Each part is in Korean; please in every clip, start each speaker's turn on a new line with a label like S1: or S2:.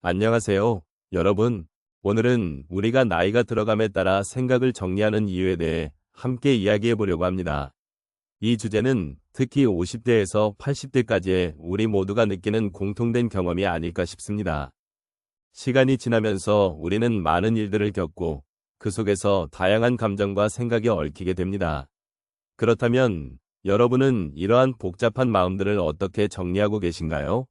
S1: 안녕하세요, 여러분. 오늘은 우리가 나이가 들어감에 따라 생각을 정리하는 이유에 대해 함께 이야기해 보려고 합니다. 이 주제는 특히 50대에서 80대까지의 우리 모두가 느끼는 공통된 경험이 아닐까 싶습니다. 시간이 지나면서 우리는 많은 일들을 겪고 그 속에서 다양한 감정과 생각이 얽히게 됩니다. 그렇다면 여러분은 이러한 복잡한 마음들을 어떻게 정리하고 계신가요?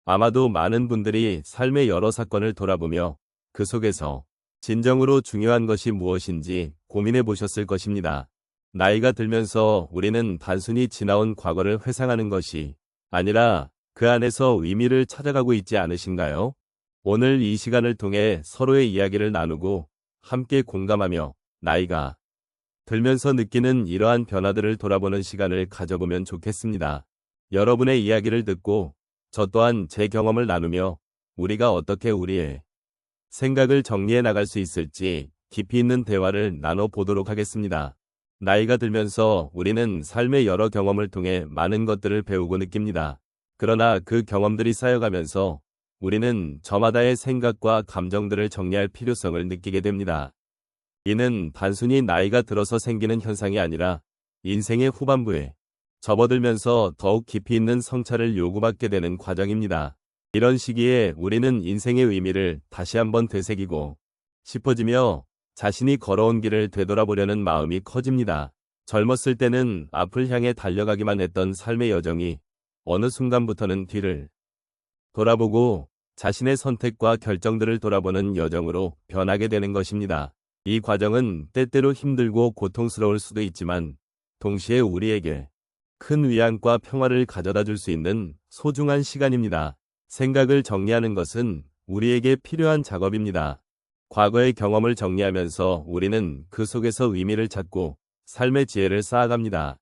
S1: 아마도 많은 분들이 삶의 여러 사건을 돌아보며 그 속에서 진정으로 중요한 것이 무엇인지 고민해 보셨을 것입니다. 나이가 들면서 우리는 단순히 지나온 과거를 회상하는 것이 아니라 그 안에서 의미를 찾아가고 있지 않으신가요? 오늘 이 시간을 통해 서로의 이야기를 나누고 함께 공감하며 나이가 들면서 느끼는 이러한 변화들을 돌아보는 시간을 가져보면 좋겠습니다. 여러분의 이야기를 듣고 저 또한 제 경험을 나누며 우리가 어떻게 우리의 생각을 정리해 나갈 수 있을지 깊이 있는 대화를 나눠보도록 하겠습니다. 나이가 들면서 우리는 삶의 여러 경험을 통해 많은 것들을 배우고 느낍니다. 그러나 그 경험들이 쌓여가면서 우리는 저마다의 생각과 감정들을 정리할 필요성을 느끼게 됩니다. 이는 단순히 나이가 들어서 생기는 현상이 아니라 인생의 후반부에 접어들면서 더욱 깊이 있는 성찰을 요구받게 되는 과정입니다. 이런 시기에 우리는 인생의 의미를 다시 한번 되새기고 싶어지며 자신이 걸어온 길을 되돌아보려는 마음이 커집니다. 젊었을 때는 앞을 향해 달려가기만 했던 삶의 여정이 어느 순간부터는 뒤를 돌아보고 자신의 선택과 결정들을 돌아보는 여정으로 변하게 되는 것입니다. 이 과정은 때때로 힘들고 고통스러울 수도 있지만 동시에 우리에게 큰 위안과 평화를 가져다 줄 수 있는 소중한 시간입니다. 생각을 정리하는 것은 우리에게 필요한 작업입니다. 과거의 경험을 정리하면서 우리는 그 속에서 의미를 찾고 삶의 지혜를 쌓아갑니다.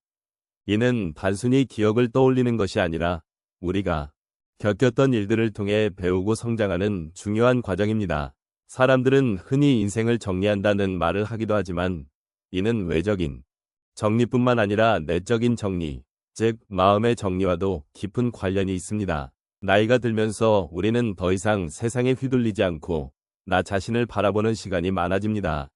S1: 이는 단순히 기억을 떠올리는 것이 아니라 우리가 겪었던 일들을 통해 배우고 성장하는 중요한 과정입니다. 사람들은 흔히 인생을 정리한다는 말을 하기도 하지만 이는 외적인 정리뿐만 아니라 내적인 정리, 즉 마음의 정리와도 깊은 관련이 있습니다. 나이가 들면서 우리는 더 이상 세상에 휘둘리지 않고 나 자신을 바라보는 시간이 많아집니다.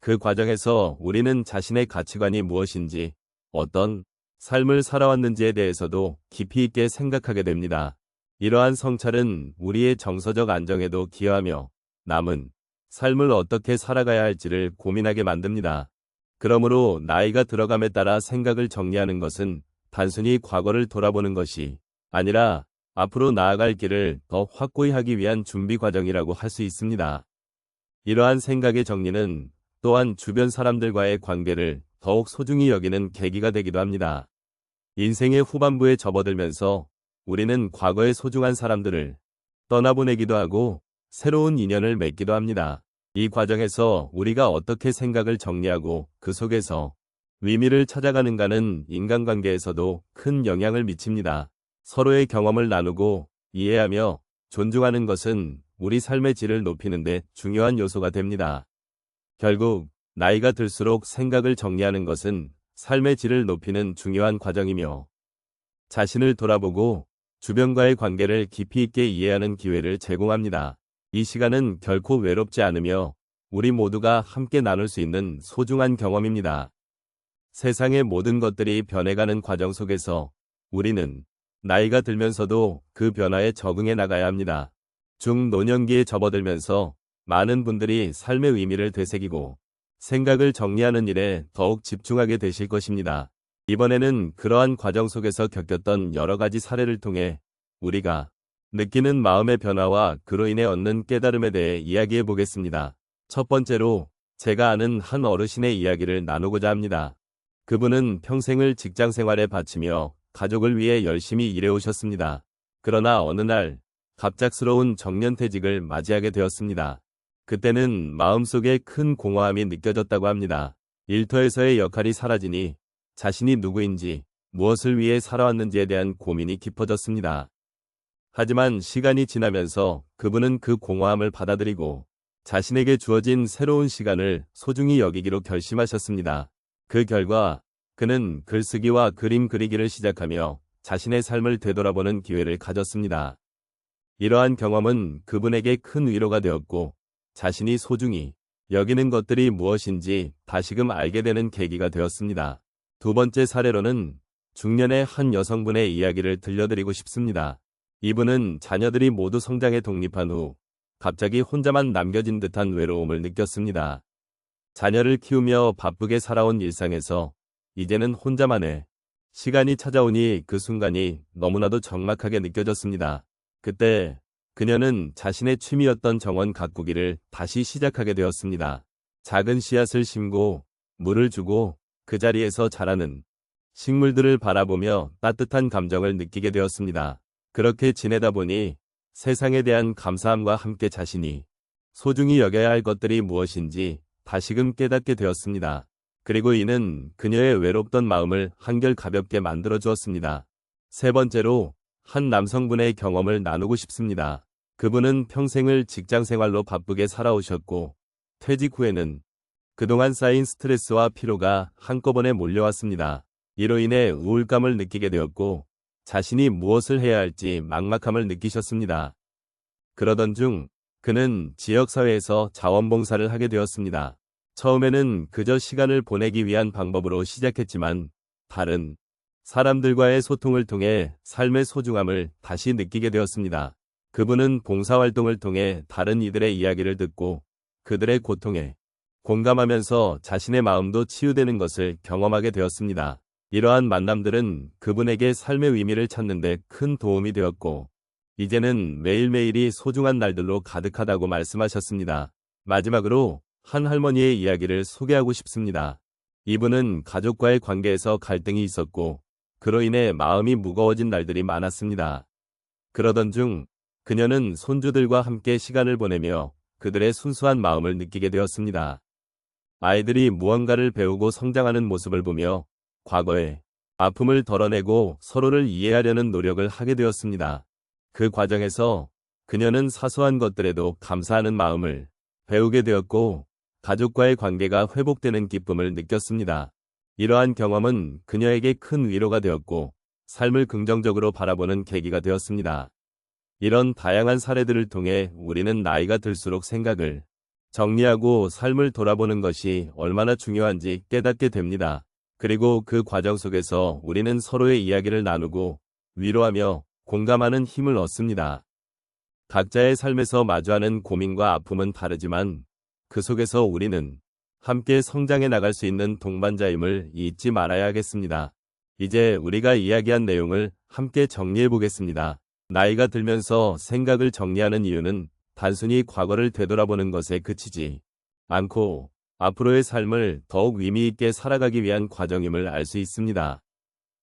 S1: 그 과정에서 우리는 자신의 가치관이 무엇인지, 어떤 삶을 살아왔는지에 대해서도 깊이 있게 생각하게 됩니다. 이러한 성찰은 우리의 정서적 안정에도 기여하며 남은 삶을 어떻게 살아가야 할지를 고민하게 만듭니다. 그러므로 나이가 들어감에 따라 생각을 정리하는 것은 단순히 과거를 돌아보는 것이 아니라 앞으로 나아갈 길을 더 확고히 하기 위한 준비 과정이라고 할 수 있습니다. 이러한 생각의 정리는 또한 주변 사람들과의 관계를 더욱 소중히 여기는 계기가 되기도 합니다. 인생의 후반부에 접어들면서 우리는 과거의 소중한 사람들을 떠나보내기도 하고 새로운 인연을 맺기도 합니다. 이 과정에서 우리가 어떻게 생각을 정리하고 그 속에서 의미를 찾아가는가는 인간관계에서도 큰 영향을 미칩니다. 서로의 경험을 나누고 이해하며 존중하는 것은 우리 삶의 질을 높이는 데 중요한 요소가 됩니다. 결국 나이가 들수록 생각을 정리하는 것은 삶의 질을 높이는 중요한 과정이며 자신을 돌아보고 주변과의 관계를 깊이 있게 이해하는 기회를 제공합니다. 이 시간은 결코 외롭지 않으며 우리 모두가 함께 나눌 수 있는 소중한 경험입니다. 세상의 모든 것들이 변해가는 과정 속에서 우리는 나이가 들면서도 그 변화에 적응해 나가야 합니다. 중노년기에 접어들면서 많은 분들이 삶의 의미를 되새기고 생각을 정리하는 일에 더욱 집중하게 되실 것입니다. 이번에는 그러한 과정 속에서 겪었던 여러 가지 사례를 통해 우리가 느끼는 마음의 변화와 그로 인해 얻는 깨달음에 대해 이야기해 보겠습니다. 첫 번째로 제가 아는 한 어르신의 이야기를 나누고자 합니다. 그분은 평생을 직장 생활에 바치며 가족을 위해 열심히 일해오셨습니다. 그러나 어느 날 갑작스러운 정년퇴직을 맞이하게 되었습니다. 그때는 마음속에 큰 공허함이 느껴졌다고 합니다. 일터에서의 역할이 사라지니 자신이 누구인지 무엇을 위해 살아왔는지에 대한 고민이 깊어졌습니다. 하지만 시간이 지나면서 그분은 그 공허함을 받아들이고 자신에게 주어진 새로운 시간을 소중히 여기기로 결심하셨습니다. 그 결과 그는 글쓰기와 그림 그리기를 시작하며 자신의 삶을 되돌아보는 기회를 가졌습니다. 이러한 경험은 그분에게 큰 위로가 되었고 자신이 소중히 여기는 것들이 무엇인지 다시금 알게 되는 계기가 되었습니다. 두 번째 사례로는 중년의 한 여성분의 이야기를 들려드리고 싶습니다. 이분은 자녀들이 모두 성장해 독립한 후 갑자기 혼자만 남겨진 듯한 외로움을 느꼈습니다. 자녀를 키우며 바쁘게 살아온 일상에서 이제는 혼자만의 시간이 찾아오니 그 순간이 너무나도 적막하게 느껴졌습니다. 그때 그녀는 자신의 취미였던 정원 가꾸기를 다시 시작하게 되었습니다. 작은 씨앗을 심고 물을 주고 그 자리에서 자라는 식물들을 바라보며 따뜻한 감정을 느끼게 되었습니다. 그렇게 지내다 보니 세상에 대한 감사함과 함께 자신이 소중히 여겨야 할 것들이 무엇인지 다시금 깨닫게 되었습니다. 그리고 이는 그녀의 외롭던 마음을 한결 가볍게 만들어 주었습니다. 세 번째로 한 남성분의 경험을 나누고 싶습니다. 그분은 평생을 직장 생활로 바쁘게 살아오셨고 퇴직 후에는 그동안 쌓인 스트레스와 피로가 한꺼번에 몰려왔습니다. 이로 인해 우울감을 느끼게 되었고 자신이 무엇을 해야 할지 막막함을 느끼셨습니다. 그러던 중 그는 지역사회에서 자원봉사를 하게 되었습니다. 처음에는 그저 시간을 보내기 위한 방법으로 시작했지만 다른 사람들과의 소통을 통해 삶의 소중함을 다시 느끼게 되었습니다. 그분은 봉사활동을 통해 다른 이들의 이야기를 듣고 그들의 고통에 공감하면서 자신의 마음도 치유되는 것을 경험하게 되었습니다. 이러한 만남들은 그분에게 삶의 의미를 찾는 데 큰 도움이 되었고 이제는 매일매일이 소중한 날들로 가득하다고 말씀하셨습니다. 마지막으로 한 할머니의 이야기를 소개하고 싶습니다. 이분은 가족과의 관계에서 갈등이 있었고 그로 인해 마음이 무거워진 날들이 많았습니다. 그러던 중 그녀는 손주들과 함께 시간을 보내며 그들의 순수한 마음을 느끼게 되었습니다. 아이들이 무언가를 배우고 성장하는 모습을 보며 과거의 아픔을 덜어내고 서로를 이해하려는 노력을 하게 되었습니다. 그 과정에서 그녀는 사소한 것들에도 감사하는 마음을 배우게 되었고 가족과의 관계가 회복되는 기쁨을 느꼈습니다. 이러한 경험은 그녀에게 큰 위로가 되었고 삶을 긍정적으로 바라보는 계기가 되었습니다. 이런 다양한 사례들을 통해 우리는 나이가 들수록 생각을 정리하고 삶을 돌아보는 것이 얼마나 중요한지 깨닫게 됩니다. 그리고 그 과정 속에서 우리는 서로의 이야기를 나누고 위로하며 공감하는 힘을 얻습니다. 각자의 삶에서 마주하는 고민과 아픔은 다르지만 그 속에서 우리는 함께 성장해 나갈 수 있는 동반자임을 잊지 말아야 하겠습니다. 이제 우리가 이야기한 내용을 함께 정리해 보겠습니다. 나이가 들면서 생각을 정리하는 이유는 단순히 과거를 되돌아보는 것에 그치지 않고 앞으로의 삶을 더욱 의미 있게 살아가기 위한 과정임을 알 수 있습니다.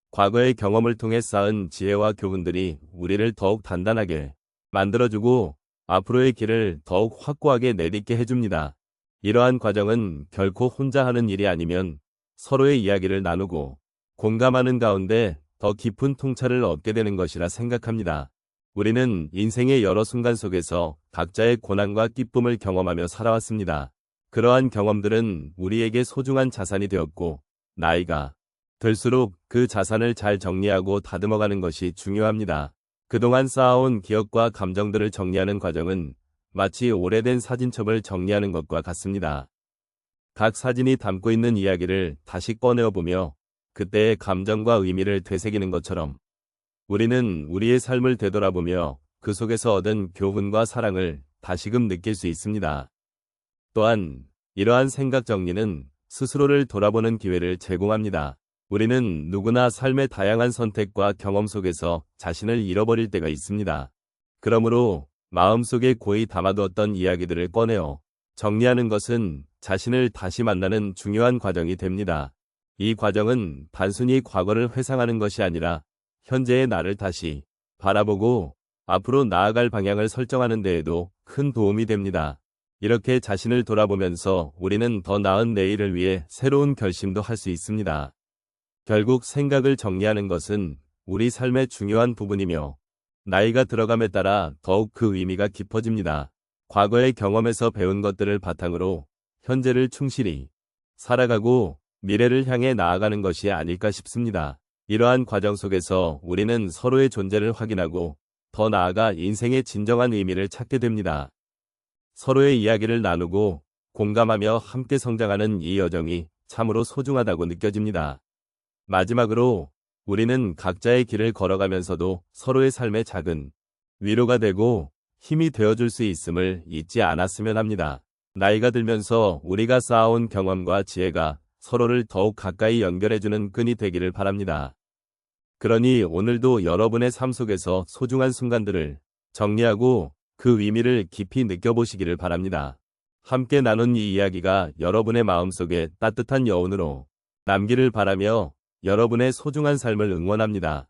S1: 과거의 경험을 통해 쌓은 지혜와 교훈들이 우리를 더욱 단단하게 만들어주고 앞으로의 길을 더욱 확고하게 내딛게 해줍니다. 이러한 과정은 결코 혼자 하는 일이 아니면 서로의 이야기를 나누고 공감하는 가운데 더 깊은 통찰을 얻게 되는 것이라 생각합니다. 우리는 인생의 여러 순간 속에서 각자의 고난과 기쁨을 경험하며 살아왔습니다. 그러한 경험들은 우리에게 소중한 자산이 되었고 나이가 들수록 그 자산을 잘 정리하고 다듬어가는 것이 중요합니다. 그동안 쌓아온 기억과 감정들을 정리하는 과정은 마치 오래된 사진첩을 정리하는 것과 같습니다. 각 사진이 담고 있는 이야기를 다시 꺼내어보며 그때의 감정과 의미를 되새기는 것처럼 우리는 우리의 삶을 되돌아보며 그 속에서 얻은 교훈과 사랑을 다시금 느낄 수 있습니다. 또한 이러한 생각 정리는 스스로를 돌아보는 기회를 제공합니다. 우리는 누구나 삶의 다양한 선택과 경험 속에서 자신을 잃어버릴 때가 있습니다. 그러므로 마음속에 고이 담아두었던 이야기들을 꺼내어 정리하는 것은 자신을 다시 만나는 중요한 과정이 됩니다. 이 과정은 단순히 과거를 회상하는 것이 아니라 현재의 나를 다시 바라보고 앞으로 나아갈 방향을 설정하는 데에도 큰 도움이 됩니다. 이렇게 자신을 돌아보면서 우리는 더 나은 내일을 위해 새로운 결심도 할 수 있습니다. 결국 생각을 정리하는 것은 우리 삶의 중요한 부분이며 나이가 들어감에 따라 더욱 그 의미가 깊어집니다. 과거의 경험에서 배운 것들을 바탕으로 현재를 충실히 살아가고 미래를 향해 나아가는 것이 아닐까 싶습니다. 이러한 과정 속에서 우리는 서로의 존재를 확인하고 더 나아가 인생의 진정한 의미를 찾게 됩니다. 서로의 이야기를 나누고 공감하며 함께 성장하는 이 여정이 참으로 소중하다고 느껴집니다. 마지막으로 우리는 각자의 길을 걸어가면서도 서로의 삶에 작은 위로가 되고 힘이 되어줄 수 있음을 잊지 않았으면 합니다. 나이가 들면서 우리가 쌓아온 경험과 지혜가 서로를 더욱 가까이 연결해주는 끈이 되기를 바랍니다. 그러니 오늘도 여러분의 삶 속에서 소중한 순간들을 정리하고 그 의미를 깊이 느껴보시기를 바랍니다. 함께 나눈 이 이야기가 여러분의 마음속에 따뜻한 여운으로 남기를 바라며 여러분의 소중한 삶을 응원합니다.